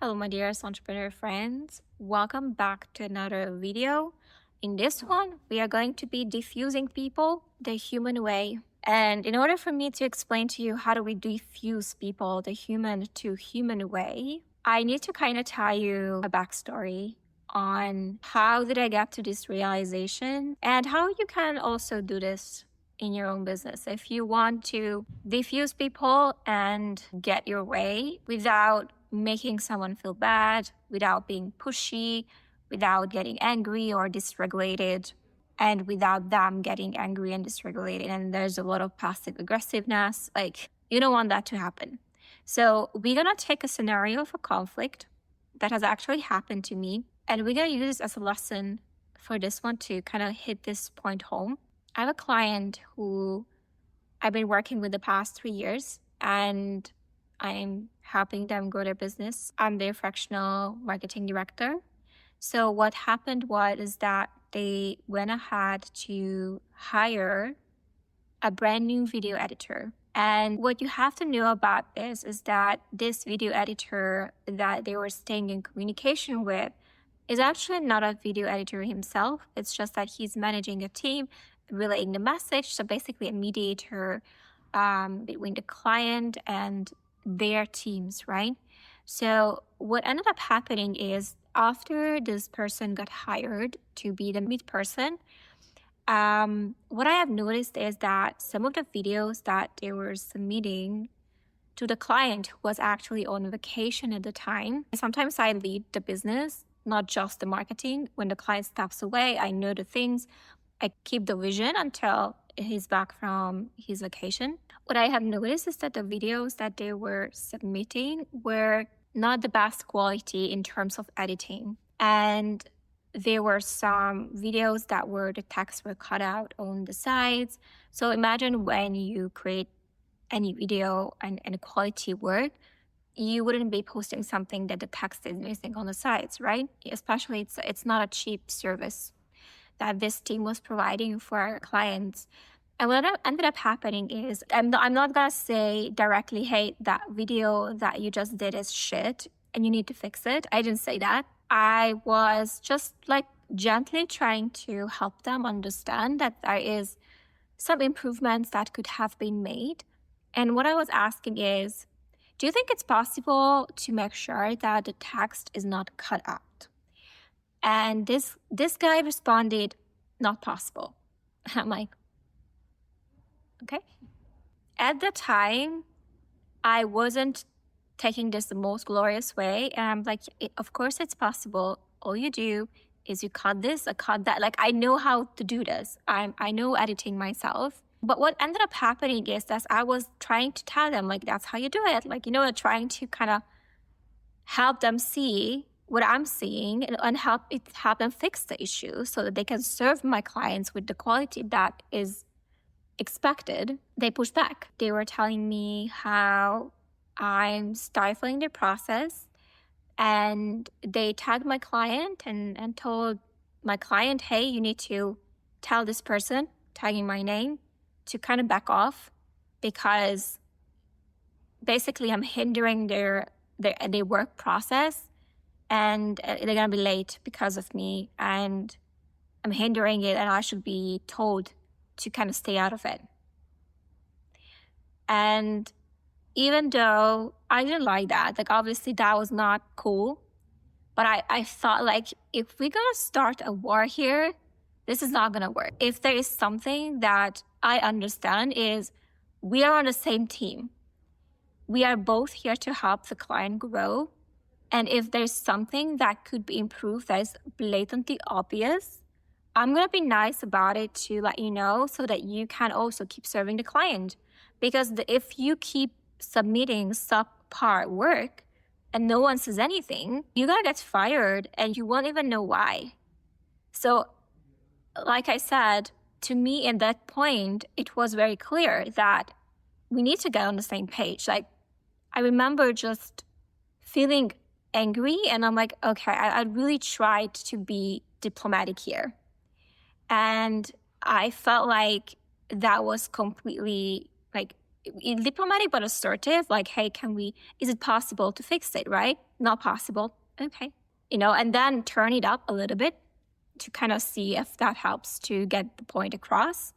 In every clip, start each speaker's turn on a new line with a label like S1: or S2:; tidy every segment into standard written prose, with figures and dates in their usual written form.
S1: Hello, my dearest entrepreneur friends. Welcome back to another video. In this one, we are going to be diffusing people the human way. And in order for me to explain to you how do we diffuse people the human to human way, I need to kind of tell you a backstory on how did I get to this realization and how you can also do this in your own business. If you want to diffuse people and get your way without making someone feel bad, without being pushy, without getting angry or dysregulated, and without them getting angry and dysregulated, and there's a lot of passive aggressiveness, you don't want that to happen. So we're gonna take a scenario of a conflict that has actually happened to me, and we're gonna use this as a lesson for this one to kind of hit this point home. I have a client who I've been working with the past 3 years, and I'm helping them grow their business. I'm their fractional marketing director. So what happened was that they went ahead to hire a brand new video editor. And what you have to know about this is that this video editor that they were staying in communication with is actually not a video editor himself. It's just that he's managing a team, relaying the message. So basically a mediator between the client and their teams, right? So what ended up happening is after this person got hired to be the mid person, what I have noticed is that some of the videos that they were submitting to the client who was actually on vacation at the time. Sometimes I lead the business, not just the marketing. When the client steps away, I know the things. I keep the vision until he's back from his vacation. What I have noticed is that the videos that they were submitting were not the best quality in terms of editing. And there were some videos that were, the text were cut out on the sides. So imagine when you create any video and quality work, you wouldn't be posting something that the text is missing on the sides, right? Especially it's not a cheap service that this team was providing for our clients. And what ended up happening is, I'm not gonna say directly, hey, that video that you just did is shit and you need to fix it. I didn't say that. I was just gently trying to help them understand that there is some improvements that could have been made. And what I was asking is, do you think it's possible to make sure that the text is not cut out? And this guy responded, not possible. I'm like, okay. At the time, I wasn't taking this the most glorious way. And I'm like, of course it's possible. All you do is you cut this, I cut that. I know how to do this. I know editing myself. But what ended up happening is that I was trying to tell them, that's how you do it. Trying to kind of help them see what I'm seeing and help them fix the issue so that they can serve my clients with the quality that is expected. They push back. They were telling me how I'm stifling their process, and they tagged my client and told my client, hey, you need to tell this person, tagging my name, to kind of back off, because basically I'm hindering their work process, and they're going to be late because of me, and I'm hindering it, and I should be told to kind of stay out of it. And even though I didn't like that, obviously that was not cool, but I thought if we're going to start a war here, this is not going to work. If there is something that I understand is we are on the same team. We are both here to help the client grow. And if there's something that could be improved that is blatantly obvious, I'm going to be nice about it to let you know so that you can also keep serving the client. Because if you keep submitting subpar work and no one says anything, you're going to get fired and you won't even know why. So, like I said, to me at that point, it was very clear that we need to get on the same page. I remember just feeling angry, and I'm like, okay, I really tried to be diplomatic here. And I felt like that was completely diplomatic but assertive, like, hey, is it possible to fix it, right? Not possible. Okay. And then turn it up a little bit to kind of see if that helps to get the point across.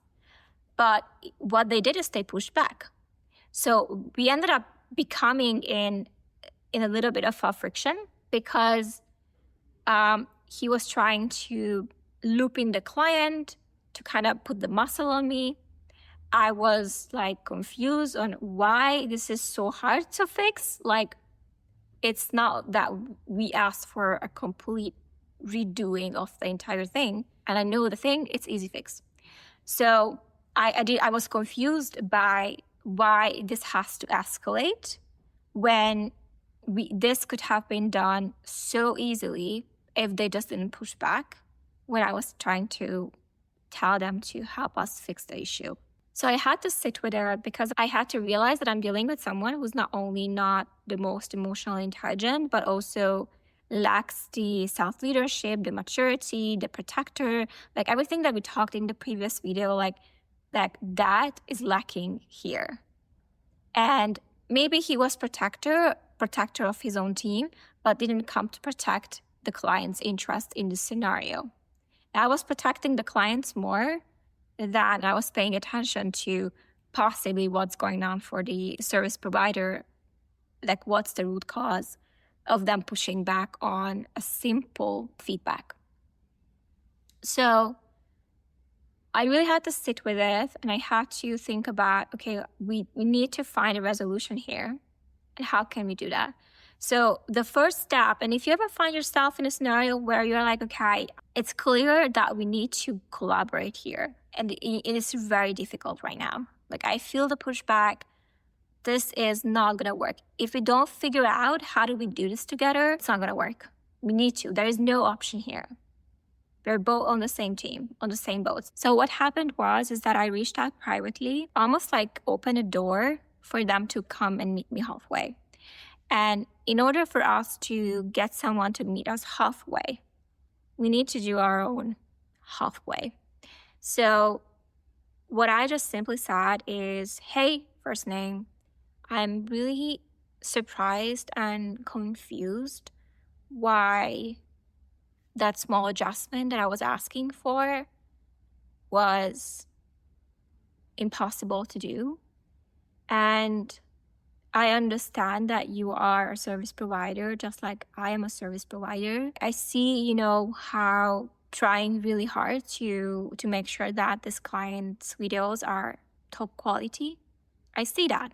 S1: But what they did is they pushed back. So we ended up becoming in a little bit of a friction because he was trying to loop in the client to kind of put the muscle on me. I was like confused on why this is so hard to fix. Like, it's not that we asked for a complete redoing of the entire thing. And I know the thing, it's easy fix. So I was confused by why this has to escalate when this could have been done so easily if they just didn't push back when I was trying to tell them to help us fix the issue. So I had to sit with it because I had to realize that I'm dealing with someone who's not only not the most emotionally intelligent, but also lacks the self-leadership, the maturity, the protector, like everything that we talked in the previous video, like that is lacking here. And maybe he was protector of his own team, but didn't come to protect the client's interest in this scenario. I was protecting the clients more than I was paying attention to possibly what's going on for the service provider, like what's the root cause of them pushing back on a simple feedback. So I really had to sit with it, and I had to think about, okay, we need to find a resolution here, and how can we do that? So the first step, and if you ever find yourself in a scenario where you're like, okay, it's clear that we need to collaborate here, and it is very difficult right now. Like, I feel the pushback. This is not going to work. If we don't figure out how do we do this together, it's not going to work. We need to. There is no option here. We're both on the same team, on the same boat. So what happened is that I reached out privately, almost like open a door for them to come and meet me halfway. And in order for us to get someone to meet us halfway, we need to do our own halfway. So what I just simply said is, hey, first name, I'm really surprised and confused why that small adjustment that I was asking for was impossible to do. And I understand that you are a service provider, just like I am a service provider. I see, how trying really hard to make sure that this client's videos are top quality. I see that.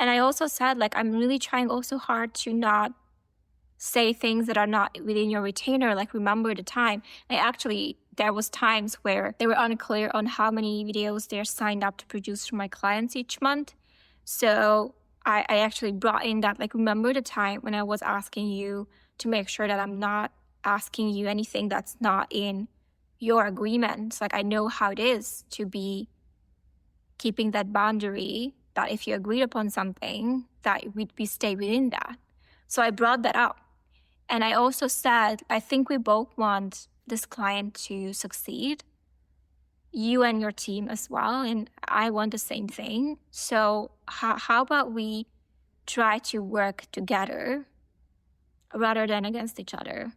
S1: And I also said, like, I'm really trying also hard to not say things that are not within your retainer, like remember the time. There was times where they were unclear on how many videos they're signed up to produce for my clients each month. So I actually brought in that, like, remember the time when I was asking you to make sure that I'm not asking you anything that's not in your agreement. Like, I know how it is to be keeping that boundary, that if you agreed upon something, that we stay within that. So I brought that up. And I also said, I think we both want this client to succeed, you and your team as well, and I want the same thing. So how about we try to work together rather than against each other?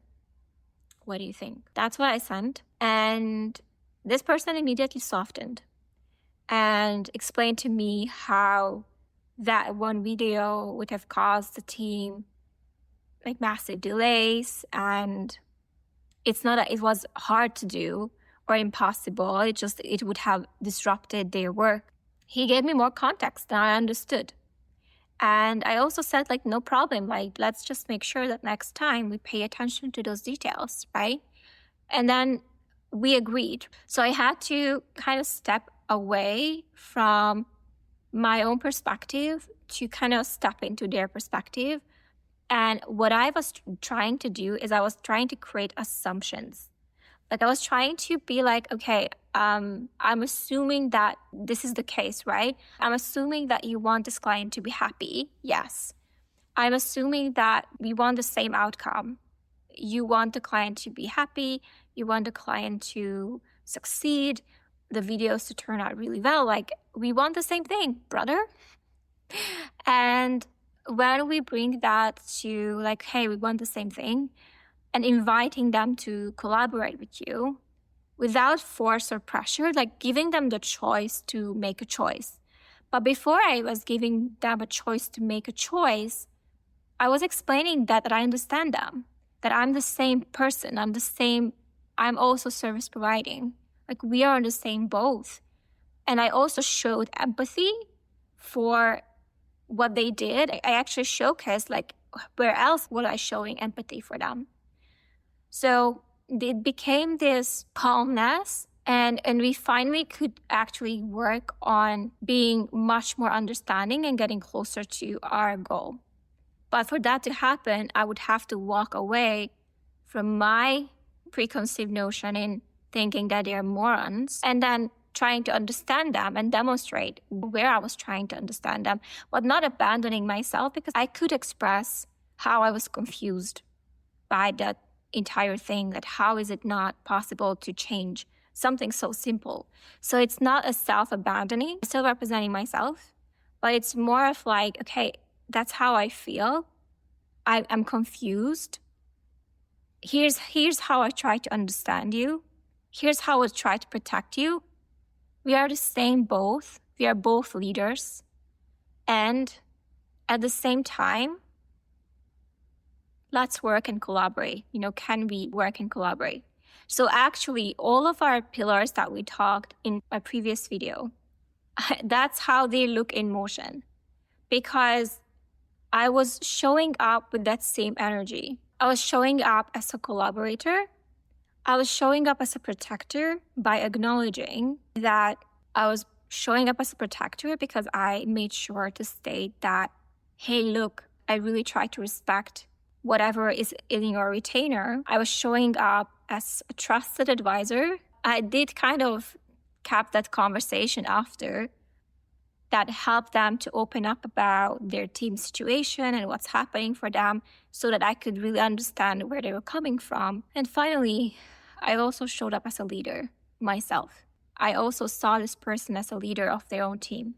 S1: What do you think? That's what I sent. And this person immediately softened and explained to me how that one video would have caused the team like massive delays, and it's not that it was hard to do or impossible. It would have disrupted their work. He gave me more context than I understood. And I also said, like, no problem. Like, let's just make sure that next time we pay attention to those details, right? And then we agreed. So I had to kind of step away from my own perspective to kind of step into their perspective. And what I was trying to do is I was trying to create assumptions. Like, I was trying to be like, okay, I'm assuming that this is the case, right? I'm assuming that you want this client to be happy. Yes. I'm assuming that we want the same outcome. You want the client to be happy. You want the client to succeed. the videos to turn out really well. Like, we want the same thing, brother. And when we bring that to like, hey, we want the same thing, and inviting them to collaborate with you without force or pressure, like giving them the choice to make a choice. But before I was giving them a choice to make a choice, I was explaining that I understand them, that I'm the same person, I'm also service providing. Like, we are on the same boat. And I also showed empathy for what they did. I actually showcased, like, where else was I showing empathy for them? So it became this calmness, and we finally could actually work on being much more understanding and getting closer to our goal. But for that to happen, I would have to walk away from my preconceived notion in thinking that they're morons, and then trying to understand them and demonstrate where I was trying to understand them, but not abandoning myself, because I could express how I was confused by that entire thing, that how is it not possible to change something so simple. So it's not a self-abandoning, still representing myself, but it's more of like, okay, that's how I feel. I'm confused. Here's how I try to understand you. Here's how I try to protect you. We are the same both. We are both leaders. And at the same time, let's work and collaborate. Can we work and collaborate? So actually, all of our pillars that we talked in a previous video, that's how they look in motion. Because I was showing up with that same energy. I was showing up as a collaborator. I was showing up as a protector by acknowledging that I was showing up as a protector because I made sure to state that, hey, look, I really try to respect whatever is in your retainer. I was showing up as a trusted advisor. I did kind of cap that conversation after that helped them to open up about their team situation and what's happening for them, so that I could really understand where they were coming from. And finally, I also showed up as a leader myself. I also saw this person as a leader of their own team.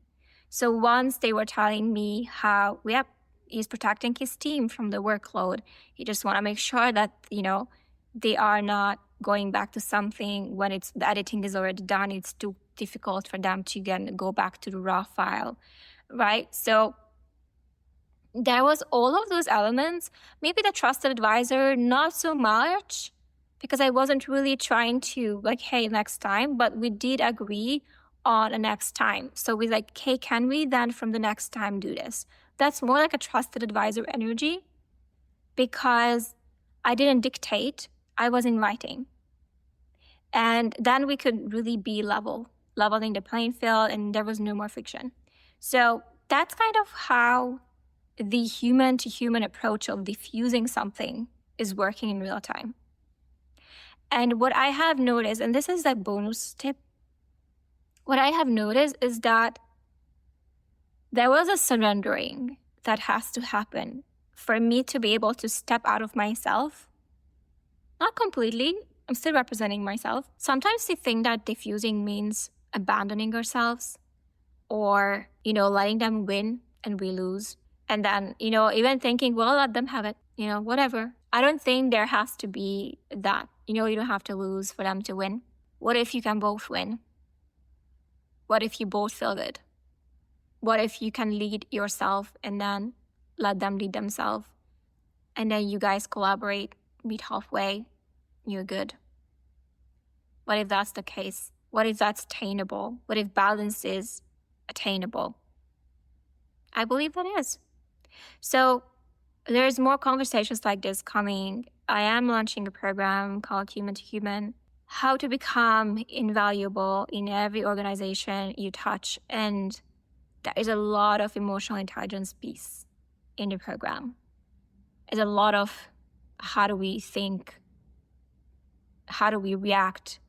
S1: So once they were telling me how, he's protecting his team from the workload. He just want to make sure that, they are not going back to something when the editing is already done. It's too difficult for them to again go back to the raw file, right? So there was all of those elements. Maybe the trusted advisor, not so much, because I wasn't really trying to like, hey, next time, but we did agree on a next time. So we like, hey, can we then from the next time do this? That's more like a trusted advisor energy, because I didn't dictate, I was inviting. And then we could really be leveling the playing field, and there was no more friction. So that's kind of how the human-to-human approach of diffusing something is working in real time. And what I have noticed, and this is a bonus tip, what I have noticed is that there was a surrendering that has to happen for me to be able to step out of myself. Not completely, I'm still representing myself. Sometimes we think that diffusing means abandoning ourselves, or, letting them win and we lose. And then, even thinking, well, let them have it, whatever. I don't think there has to be that. You don't have to lose for them to win. What if you can both win? What if you both feel good? What if you can lead yourself and then let them lead themselves? And then you guys collaborate, meet halfway, you're good. What if that's the case? What if that's attainable? What if balance is attainable? I believe that is. So there's more conversations like this coming. I am launching a program called Human to Human, how to become invaluable in every organization you touch. And there is a lot of emotional intelligence piece in the program. There's a lot of how do we think, how do we react,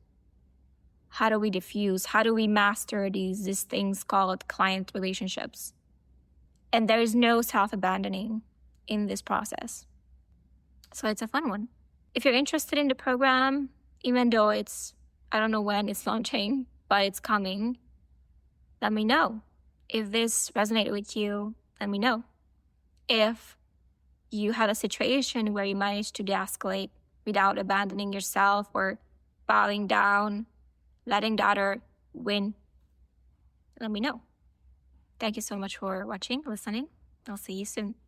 S1: how do we diffuse, how do we master these things called client relationships. And there is no self-abandoning in this process. So it's a fun one. If you're interested in the program, even though I don't know when it's launching, but it's coming, let me know. If this resonated with you, let me know. If you had a situation where you managed to de-escalate without abandoning yourself or bowing down, letting the other win, let me know. Thank you so much for watching, listening. I'll see you soon.